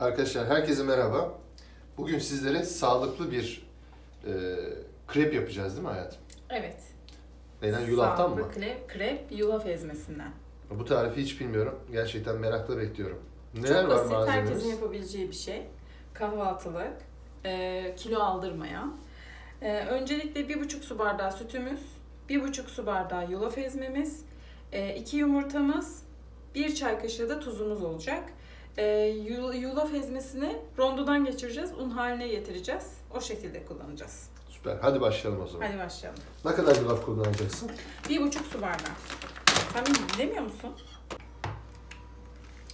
Arkadaşlar herkese merhaba. Bugün sizlere sağlıklı bir krep yapacağız değil mi hayatım? Evet. Neyden? Yulaftan mı? Sağlıklı krep yulaf ezmesinden. Bu tarifi hiç bilmiyorum. Gerçekten merakla bekliyorum. Neler Çok var basit, malzememiz? herkesin yapabileceği bir şey. Kahvaltılık, kilo aldırmayan. Öncelikle 1,5 su bardağı sütümüz, 1,5 su bardağı yulaf ezmemiz, 2 yumurtamız, 1 çay kaşığı da tuzumuz olacak. Yulaf ezmesini rondodan geçireceğiz, un haline getireceğiz. O şekilde kullanacağız. Süper. Hadi başlayalım o zaman. Hadi başlayalım. Ne kadar yulaf kullanacaksın? 1,5 su bardağı. Sen bilemiyor musun?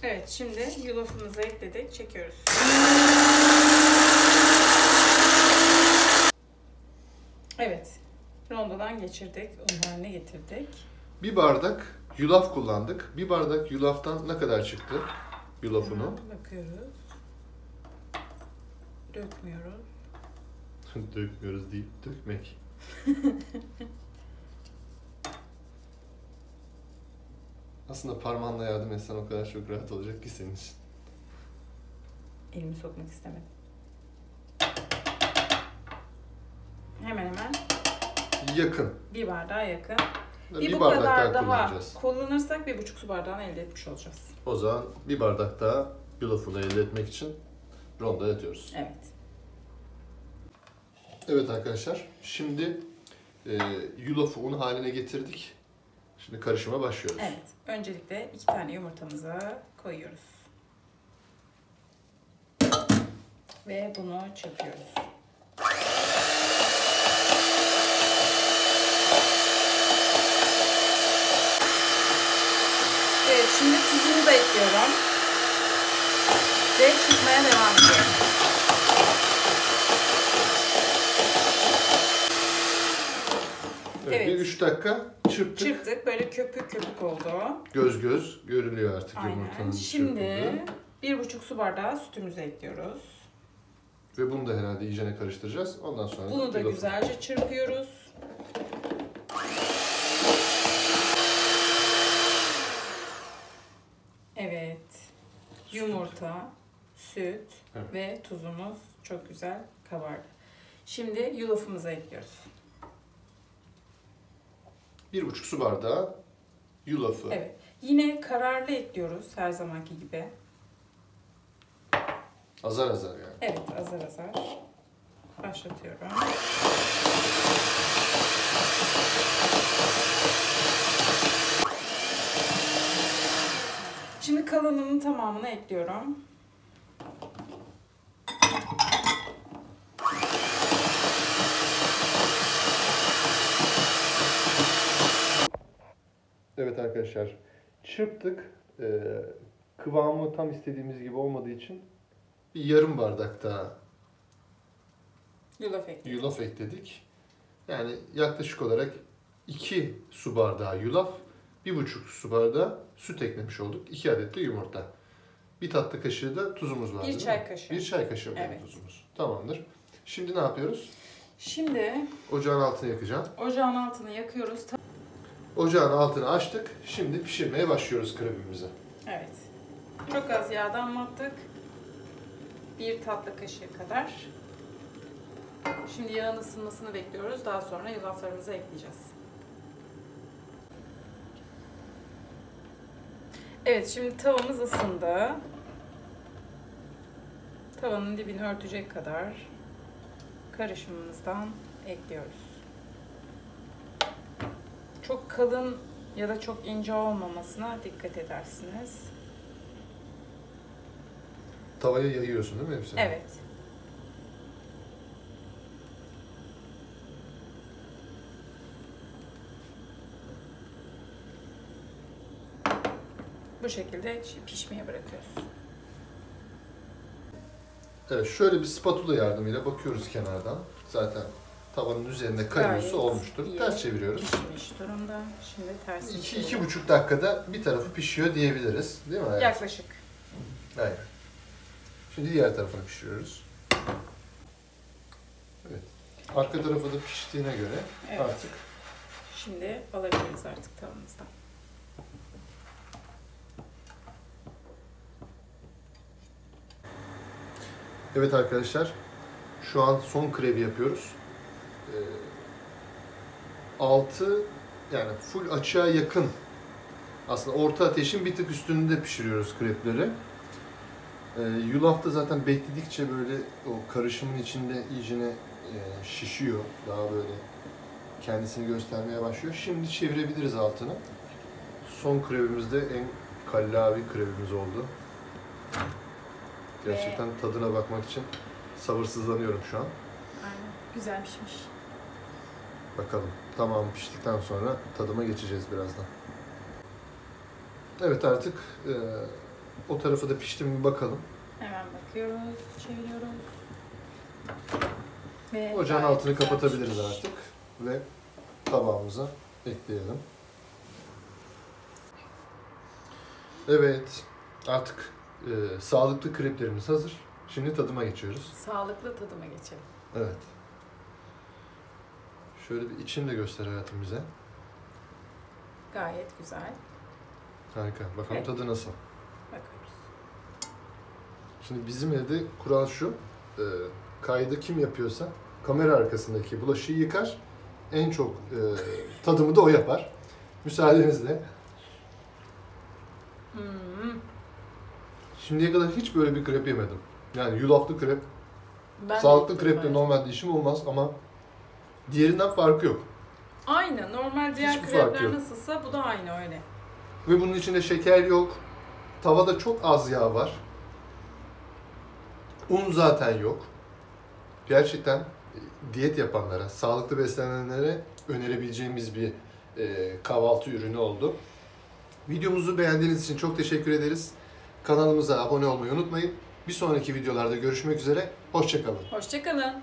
Evet, şimdi yulafımızı ekledik, çekiyoruz. Evet, rondodan geçirdik, un haline getirdik. Bir bardak yulaf kullandık. Bir bardak yulaftan ne kadar çıktı? Yulafını. Bakıyoruz. Dökmüyoruz. Dökmüyoruz deyip dökmek. Aslında parmağınla yardım etsen o kadar çok rahat olacak ki senin için. Elimi sokmak istemedim. Hemen Yakın. bir bardağa yakın. Bir Bu bardak kadar daha daha kullanacağız. kullanırsak 1,5 su bardağını elde etmiş olacağız. O zaman bir bardak daha yulafını elde etmek için rondoya atıyoruz. Evet. Evet arkadaşlar, şimdi yulafı un haline getirdik. Şimdi karışıma başlıyoruz. Evet. Öncelikle 2 tane yumurtamızı koyuyoruz. Ve bunu çırpıyoruz. Evet, şimdi tuzumu da ekliyorum. Ve çırpmaya devam ediyorum. Evet. Evet. Bir 3 dakika çırptık. Çırptık. Böyle köpük köpük oldu. Göz göz görülüyor artık Aynen. yumurtanın Şimdi çırpıldığı. 1,5 su bardağı sütümüzü ekliyoruz. Ve bunu da herhalde iyicene karıştıracağız. Ondan sonra Bunu da yulafı. güzelce çırpıyoruz. Evet. Yumurta, süt Evet. ve tuzumuz çok güzel kabardı. Şimdi yulafımızı ekliyoruz. 1,5 su bardağı yulafı. Evet. Yine kararlı ekliyoruz her zamanki gibi. Azar azar yani. Evet, azar azar. Başlatıyorum. Şimdi kalanının tamamını ekliyorum. Evet arkadaşlar, çırptık. Kıvamı tam istediğimiz gibi olmadığı için bir yarım bardak daha yulaf ekledik. Yani yaklaşık olarak 2 su bardağı yulaf, 1,5 su bardağı süt eklemiş olduk. 2 adet de yumurta. Bir tatlı kaşığı da tuzumuz var. 1 çay kaşığı. 1 çay kaşığı Evet. tuzumuz. Tamamdır. Şimdi ne yapıyoruz? Şimdi Ocağın altını yakacağım. ocağın altını yakıyoruz. Ocağın altını açtık. Şimdi pişirmeye başlıyoruz krebimizi. Evet. Çok az yağ damlattık. 1 tatlı kaşığı kadar. Şimdi yağın ısınmasını bekliyoruz. Daha sonra yulaflarımızı ekleyeceğiz. Evet, şimdi tavamız ısındı. Tavanın dibini örtecek kadar karışımımızdan ekliyoruz. Çok kalın ya da çok ince olmamasına dikkat edersiniz. Tavaya yayıyorsun değil mi hepsini? Evet. Bu şekilde pişmeye bırakıyoruz. Evet, şöyle bir spatula yardımıyla bakıyoruz kenardan. Zaten tavanın üzerinde kayıyorsa olmuştur. Ters çeviriyoruz. Pişmiş durumda. Şimdi ters 2-2,5 dakikada bir tarafı pişiyor diyebiliriz. Değil mi? yaklaşık. Aynen. Şimdi diğer tarafını pişiriyoruz. Evet. Arka tarafı da piştiğine göre Evet. artık Şimdi alabiliriz artık tavamızdan. Evet arkadaşlar, şu an son krebi yapıyoruz. Altı yani full açığa yakın. Aslında orta ateşin bir tık üstünde pişiriyoruz krepleri. Yulaf da zaten bekledikçe böyle o karışımın içinde iyicene şişiyor. Daha böyle kendisini göstermeye başlıyor. Şimdi çevirebiliriz altını. Son krebimiz de en kallavi krebimiz oldu. Gerçekten tadına bakmak için sabırsızlanıyorum şu an. Aynen. Güzel pişmiş. Bakalım. Tamam, piştikten sonra tadıma geçeceğiz birazdan. Evet, artık o tarafa da pişti mi bir bakalım. Hemen bakıyoruz, çeviriyoruz. Ve Ocağın gayet altını güzel kapatabiliriz pişmiş. artık ve tabağımıza ekleyelim. Evet, artık sağlıklı kreplerimiz hazır. Şimdi tadıma geçiyoruz. Sağlıklı tadıma geçelim. Evet. Şöyle bir içini de göster hayatım bize. Gayet güzel. Harika. Bakalım Evet. tadı nasıl? Bakıyoruz. Şimdi bizim evde kural şu. Kaydı kim yapıyorsa kamera arkasındaki bulaşığı yıkar. En çok tadımı da o yapar. Müsaadenizle. Şimdiye kadar hiç böyle bir krep yemedim. Yani yulaflı krep, Ben de sağlıklı ilk kreple defa- normalde işim olmaz ama diğerinden farkı yok. Aynı. Normal diğer Hiçbir fark krepler yok. nasılsa bu da aynı öyle. Ve bunun içinde şeker yok. Tavada çok az yağ var. Un zaten yok. Gerçekten diyet yapanlara, sağlıklı beslenenlere önerebileceğimiz bir kahvaltı ürünü oldu. Videomuzu beğendiğiniz için çok teşekkür ederiz. Kanalımıza abone olmayı unutmayın. Bir sonraki videolarda görüşmek üzere. Hoşça kalın. Hoşça kalın.